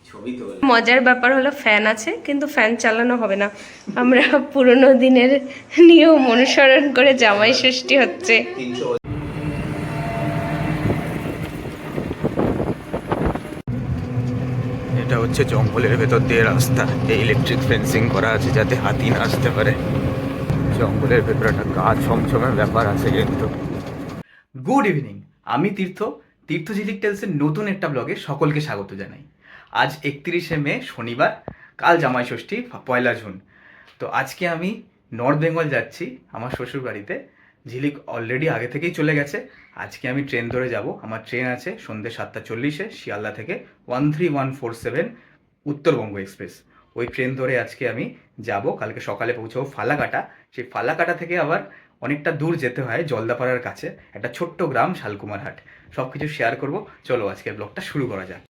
ছবি তোল। মজার ব্যাপার হলো ফ্যান আছে, কিন্তু ফ্যান চালানো হবে না। আমরা পুরোনো দিনের নিয়ম অনুসরণ করে জামাই ষষ্ঠী হচ্ছে। এটা হচ্ছে জঙ্গলের ভেতর দিয়ে রাস্তা, এই ইলেকট্রিক ফেন্সিং করা আছে যাতে হাতি না আসতে পারে। জঙ্গলের ভেতরে একটা গা ছমছমের ব্যাপার আছে কিন্তু। গুড ইভিনিং, আমি তীর্থঝিলিক টেলসের নতুন একটা ব্লগে সকলকে স্বাগত জানাই। আজ 31শে মে শনিবার, কাল জামাই ষষ্ঠী 1 জুন। তো আজকে আমি নর্থ বেঙ্গল যাচ্ছি আমার শ্বশুর বাড়িতে। ঝিলিক অলরেডি আগে থেকেই চলে গেছে। আজকে আমি ট্রেন ধরে যাব। আমার ট্রেন আছে সন্ধ্যে 7:40-এ শিয়ালদা থেকে 13147 উত্তরবঙ্গ এক্সপ্রেস। ওই ট্রেন ধরে আজকে আমি যাব, কালকে সকালে পৌঁছাবো ফালাকাটা। সেই ফালাকাটা থেকে আবার অনেকটা দূর যেতে হয় জলদাপাড়ার কাছে একটা ছোট্ট গ্রাম শালকুমারহাট। সব কিছু শেয়ার করব। চলো আজকের ব্লগটা শুরু করা যাক।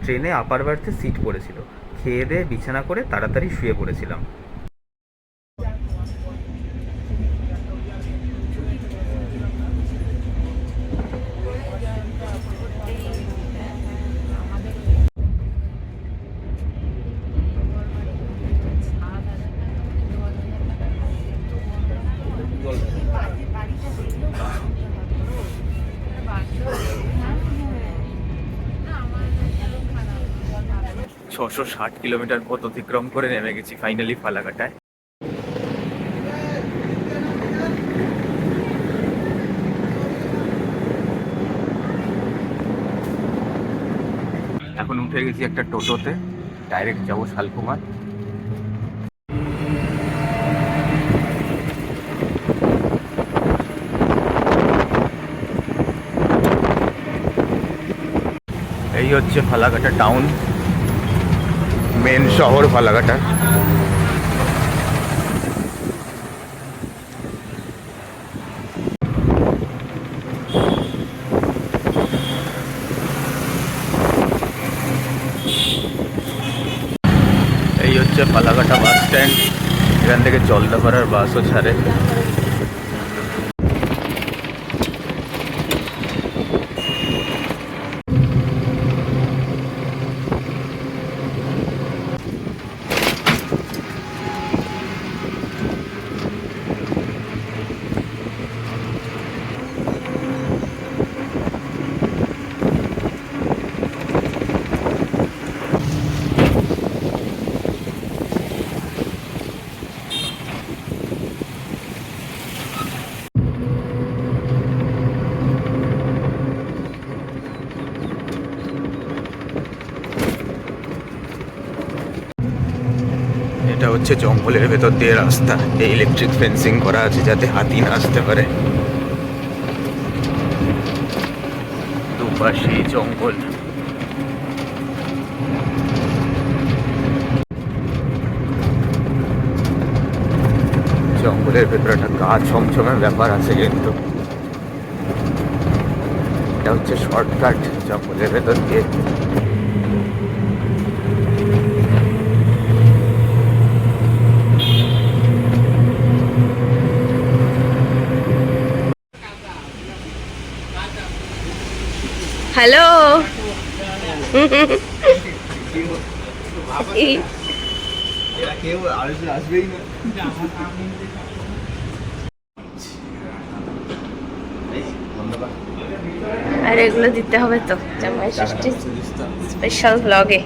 ট্রেনে আপার বার্থে সিট পড়েছিল, খেয়ে দিয়ে বিছানা করে তাড়াতাড়ি শুয়ে পড়েছিলাম। ছশো 60 কিলোমিটার পথ অতিক্রম করে নেমে গেছি ফাইনালি ফালাকাটায়। এখন উঠে গেছি একটা টোটোতে, ডাইরেক্ট যাবো শালকুমার। এই হচ্ছে ফালাকাটা টাউন, মেন শহর ফালাকাটা। এই হচ্ছে ফালাকাটা বাস স্ট্যান্ড, এখান থেকে জলদাপাড়ার বাসও ছাড়ে। এটা হচ্ছে জঙ্গলের ভেতর দিয়ে রাস্তা, এই ইলেকট্রিক ফেন্সিং করা আছে যাতে হাতি না আসতে পারে। দুপাশে জঙ্গল। জঙ্গলের ভেতরে একটা গা ছমছমের ব্যাপার আছে কিন্তু। এটা হচ্ছে শর্টকাট জঙ্গলের ভেতর দিয়ে। হ্যালো। আর এগুলো দিতে হবে তো জামাই ষষ্ঠী স্পেশাল ব্লগে।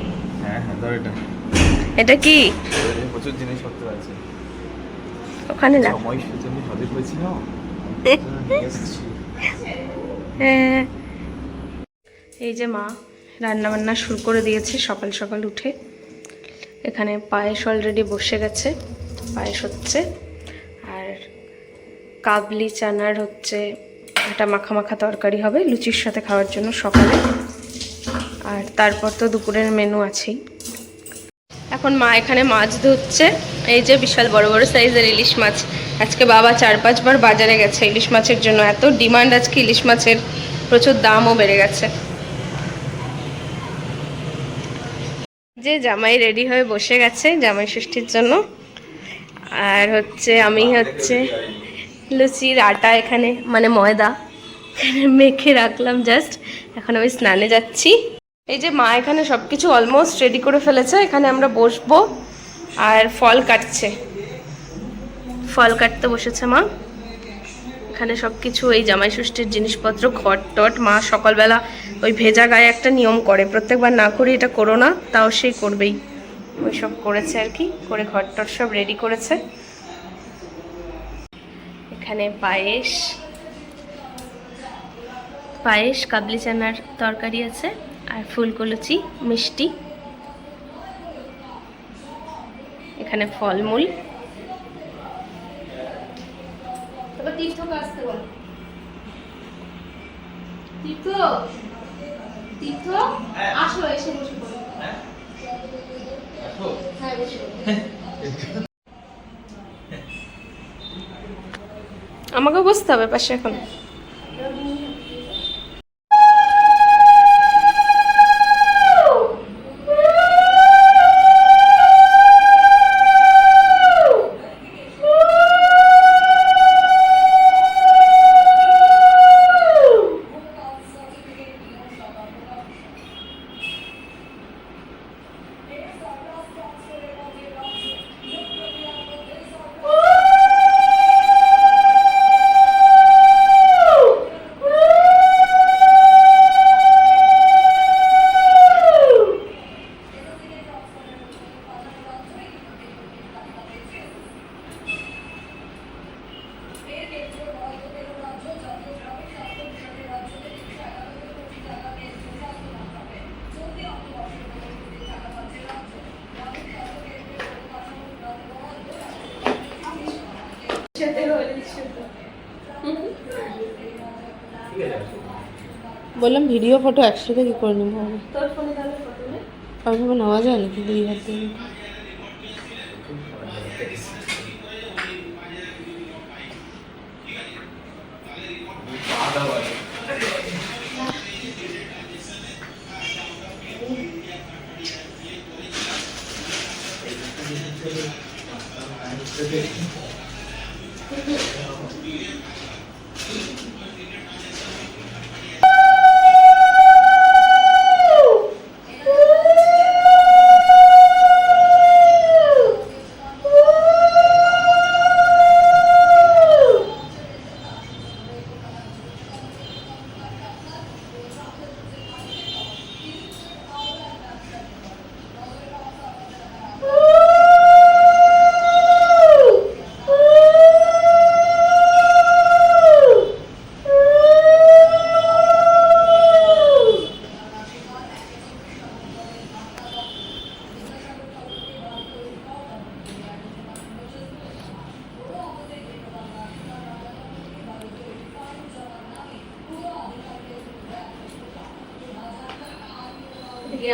হ্যাঁ হ্যাঁ, ধর এটা। এটা কি? প্রচুর জিনিসপত্র আছে ওখানে না। সময় জন্য হাজির হয়েছিল। হ্যাঁ, এই যে মা রান্না বান্না শুরু করে দিয়েছে সকাল সকাল উঠে। এখানে পায়েস অলরেডি বসে গেছে, পায়েস হচ্ছে। আর কাবলি চানার হচ্ছে একটা মাখা মাখা তরকারি হবে লুচির সাথে খাওয়ার জন্য সকালে। আর তারপর তো দুপুরের মেনু আছেই। এখন মা এখানে মাছ ধুচ্ছে। এই যে বিশাল বড় বড় সাইজের ইলিশ মাছ। আজকে বাবা 4-5 বার বাজারে গেছে ইলিশ মাছের জন্য। এত ডিমান্ড আজকে ইলিশ মাছের, প্রচুর দামও বেড়ে গেছে। যে জামাই রেডি হয়ে বসে গেছে জামাই ষষ্ঠীর জন্য। আর হচ্ছে আমি হচ্ছে লুচির আটা, এখানে মানে ময়দা এখানে মেখে রাখলাম জাস্ট, এখন আমি স্নানে যাচ্ছি। এই যে মা এখানে সব কিছু অলমোস্ট রেডি করে ফেলেছে, এখানে আমরা বসবো। আর ফল কাটছে, ফল কাটতে বসেছে মা। এখানে সব কিছু এই জামাই ষষ্ঠীর জিনিসপত্র, ঘট টট, মা সকালবেলা ওই ভেজা গায়ে একটা নিয়ম করে, প্রত্যেকবার না করি এটা করো না, তাও সেই করবেই, ওই সব করেছে আর কি, করে ঘট টট সব রেডি করেছে। এখানে পায়েস, কাবলি চানার তরকারি আছে, আর ফুলকো লুচি, মিষ্টি, এখানে ফলমূল। তবে তীর্থকে আসতে বল, তীর্থ আসো, এসে বসে পড়ো। হ্যাঁ বসে আমাকে বসতে হবে পাশে এখন। বললাম ভিডিও ফটো একসাথে কি করে নেবো? তোর ফোনে তাহলে ফটো নে। ওইভাবে নেওয়া যায় নাকি দুই হাত দিয়ে?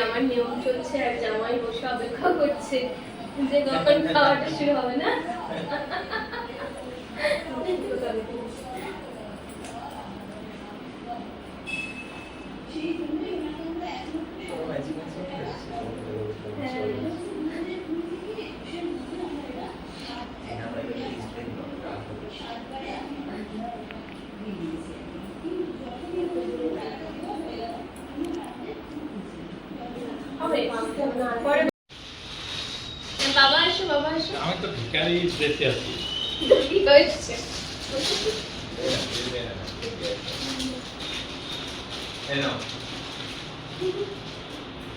আমার নিয়ম চলছে আর জামাই বসে অপেক্ষা করছে যে কখন খাওয়াটা শুরু হবে না। বাবা আসো, বাবা আসো। আমি তো ভিখারি দেশে আছি। কি হয়েছে?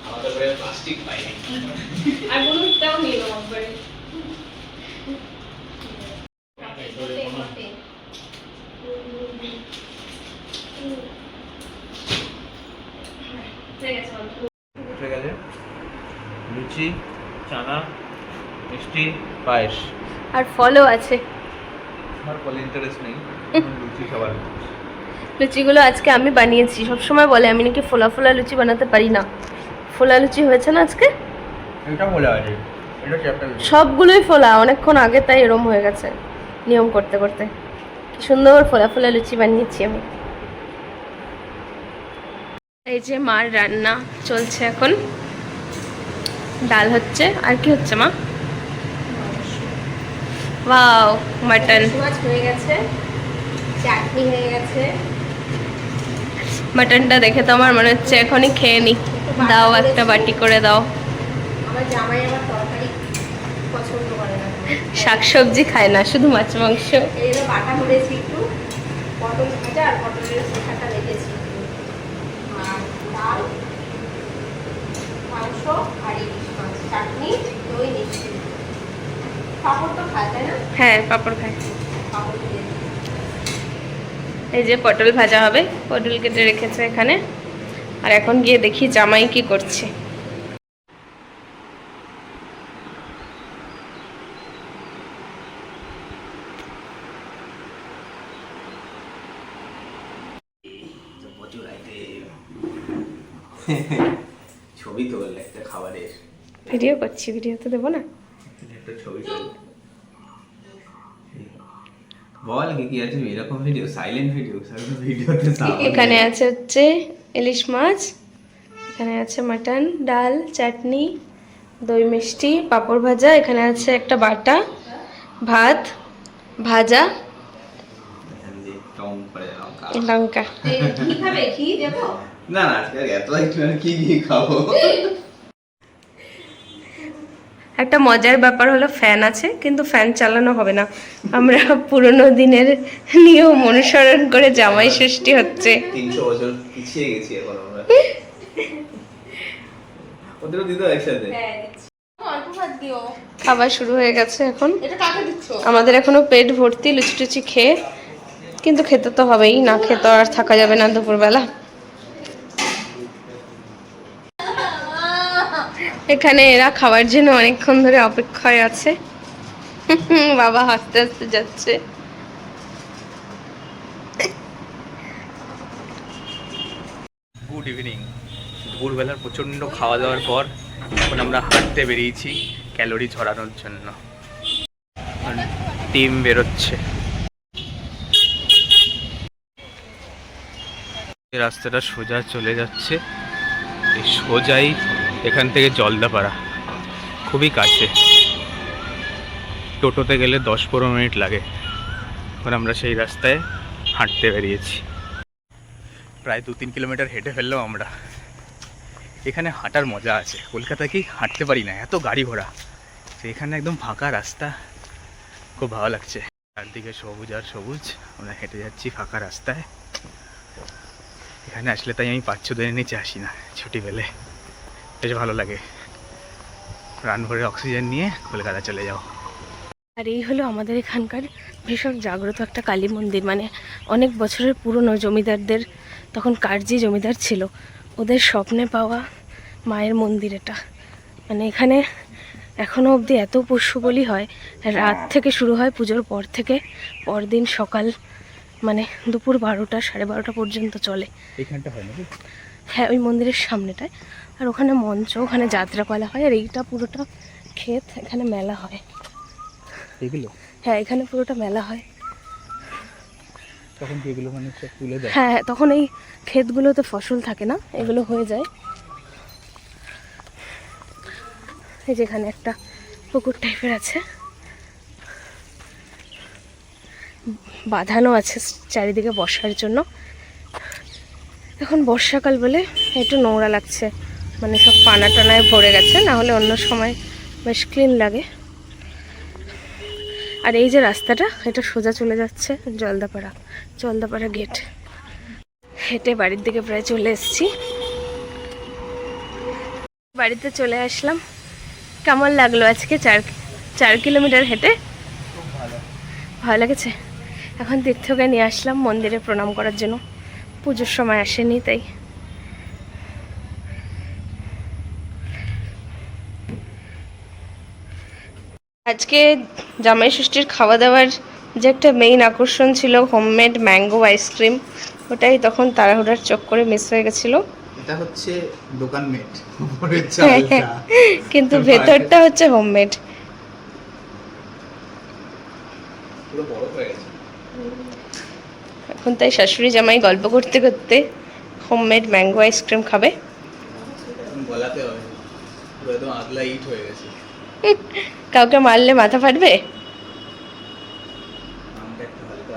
আমাদের ঘরে প্লাস্টিক পাইনি। আর বলুনটাও নিয়ে নাও একবারে। উঠে গেছে লুচি, চানা, মিষ্টি, পায়েস। আর ফলও আছে। আমার ফলে ইন্টারেস্ট নেই, লুচি সবার। লুচিগুলো আজকে আমি বানিয়েছি। সবসময় বলে আমি নাকি ফোলা ফোলা লুচি বানাতে পারি না। ফোলা লুচি হয়েছে না আজকে? এটা বলে আছে, এটা চ্যাপ্টার। সবগুলোই ফোলা, অনেকক্ষণ আগে, তাই এরম হয়ে গেছে নিয়ম করতে করতে। কি সুন্দর ফোলা ফোলা লুচি বানিয়েছি আমি। এই যে মার রান্না চলছে এখন, ডাল হচ্ছে। আর কি হচ্ছে মা? Wow, mutton. মাছ হয়ে গেছে, চাটনি হয়ে গেছে, মাটনটা দেখে তো আমার মনে হচ্ছে এখনই খেয়ে নি। দাও একটা বাটি করে দাও। আমার জামাই আবার তরকারি পছন্দ করে না, শাকসবজি খায় না, শুধু মাছ মাংস। এই জন্য বাটা করেছি একটু, পটল ভাজা আর পটলের শসাটা রেখেছি, আর ডাল, মাংস আর ইলিশ মাছ, চাটনি, দই, মিষ্টি। পাঁপড় তো খায় তাই না? হ্যাঁ, পাঁপড় খায়। পাঁপড় দিয়ে দিই। এই যে পটল ভাজা হবে, পটল কেটে রেখেছে এখানে। আর এখন গিয়ে দেখি জামাই কি করছে। ছবি তোল একটা খাবারের, ভিডিও করছি, ভিডিও তো দেবো না। একটা ছবি তোল, বল কি আছে এরকম ভিডিও, সাইলেন্ট ভিডিও, ভিডিওতে এখানে আছে হচ্ছে ইলিশ মাছ, এখানে আছে মাটন, ডাল, চাটনি, দই মিষ্টি, পাঁপড় ভাজা, এখানে আছে একটা বাটা, ভাত, ভাজা, লঙ্কা। ঘি খাবে? ঘি দেবো? না না, আজকে এত কি কি খাবো। একটা মজার ব্যাপার হলো ফ্যান আছে, কিন্তু ফ্যান চালানো হবে না। আমরা পুরোনো দিনের নিয়ম অনুসরণ করে জামাই ষষ্ঠী হচ্ছে। 300 বছর পিছিয়ে গেছি এখন আমরা। ওদেরও দিতে একসাথে। হ্যাঁ দিচ্ছি। অল্প ভাত দিও। খাবার শুরু হয়ে গেছে এখন। এটা কাকে দিচ্ছ? আমাদের এখনো পেট ভর্তি লুচি টুচি খেয়ে, কিন্তু খেতে তো হবেই, না খেতে আর থাকা যাবে না দুপুরবেলা। এখানে এরা খাওয়ার জন্য অনেকক্ষণ ধরে অপেক্ষায় আছে। বাবা হাসতে হাসতে যাচ্ছে। Good evening. দুপুরবেলার প্রচণ্ড খাওয়া দাওয়ার পর এখন আমরা হাঁটতে বেরিয়েছি ক্যালোরি ঝরানোর জন্য। টিম বেরোচ্ছে। এই রাস্তাটা সোজা চলে যাচ্ছে, এই সোজাই এখান থেকে জলদাপাড়া, খুবই কাছে। টোটোতে গেলে 10-15 মিনিট লাগে। এখন আমরা সেই রাস্তায় হাঁটতে বেরিয়েছি। প্রায় 2-3 কিলোমিটার হেঁটে ফেললাম আমরা। এখানে হাঁটার মজা আছে, কলকাতায় কি হাঁটতে পারি না, এত গাড়ি ঘোড়া। তো এখানে একদম ফাঁকা রাস্তা, খুব ভালো লাগছে। চারদিকে সবুজ আর সবুজ, আমরা হেঁটে যাচ্ছি ফাঁকা রাস্তায়। এখানে আসলে তাই আমি 5-6 দিনের নিচে আসি না, ছুটি পেলে বেশ ভালো লাগে। প্রাণ ভরে অক্সিজেন নিয়ে কলকাতা চলে যাও। আর এই হলো আমাদের এখানকার ভীষণ জাগ্রত একটা কালী মন্দির। মানে অনেক বছরের পুরনো জমিদারদের, তখন কারজি জমিদার ছিল, ওদের স্বপ্নে পাওয়া মায়ের মন্দির এটা। মানে এখানে এখনও অবধি এত পশু বলি হয়, রাত থেকে শুরু হয় পুজোর পর থেকে, পরদিন সকাল মানে দুপুর 12টা 12:30 পর্যন্ত চলে। এইখানটা হয় নাকি? হ্যাঁ, ওই মন্দিরের সামনেটায়। আর ওখানে মঞ্চ, ওখানে যাত্রাপালা হয়। আর এইটা পুরোটা ক্ষেত, এখানে মেলা হয়। এগুলো? হ্যাঁ, এখানে পুরোটা মেলা হয়। তখন কি এগুলো মানে সব তুলে দেয়? হ্যাঁ, তখন এই ক্ষেতগুলোতে ফসল থাকে না, এগুলো হয়ে যায়। এই যেখানে একটা পুকুর টাইপের আছে, বাঁধানো আছে চারিদিকে বসার জন্য। এখন বর্ষাকাল বলে একটু নোংরা লাগছে, মানে সব পানা টানায় ভরে গেছে, না হলে অন্য সময় বেশ ক্লিন লাগে। আর এই যে রাস্তাটা, এটা সোজা চলে যাচ্ছে জলদাপাড়া, জলদাপাড়া গেট। হেঁটে বাড়ির দিকে প্রায় চলে এসেছি। বাড়িতে চলে আসলাম। কেমন লাগলো আজকে 4 কিলোমিটার হেঁটে? ভালো লেগেছে। এখন তীর্থকে নিয়ে আসলাম মন্দিরে প্রণাম করার জন্য, পুজোর সময় আসেনি তাই। আজকে জামাই ষষ্ঠীর খাওয়া দাওয়ার যে একটা মেইন আকর্ষণ ছিল হোমমেড ম্যাঙ্গো আইসক্রিম, ওটাই তখন তাড়াহুড়ার চক্করে মিস হয়ে গেছিলো। এটা হচ্ছে দোকান মেড, কিন্তু ভেতরটা হচ্ছে হোমমেড। পুরো বড় হয়ে গেছে। এখন তাই শাশুড়ি জামাই গল্প করতে করতে হোমমেড ম্যাঙ্গো আইসক্রিম খাবে। গলাতে হবে, পুরো একদম আগলা ইট হয়ে গেছে। কাউকে মারলে মাথা ফাটবে। আমটা একটু হালকা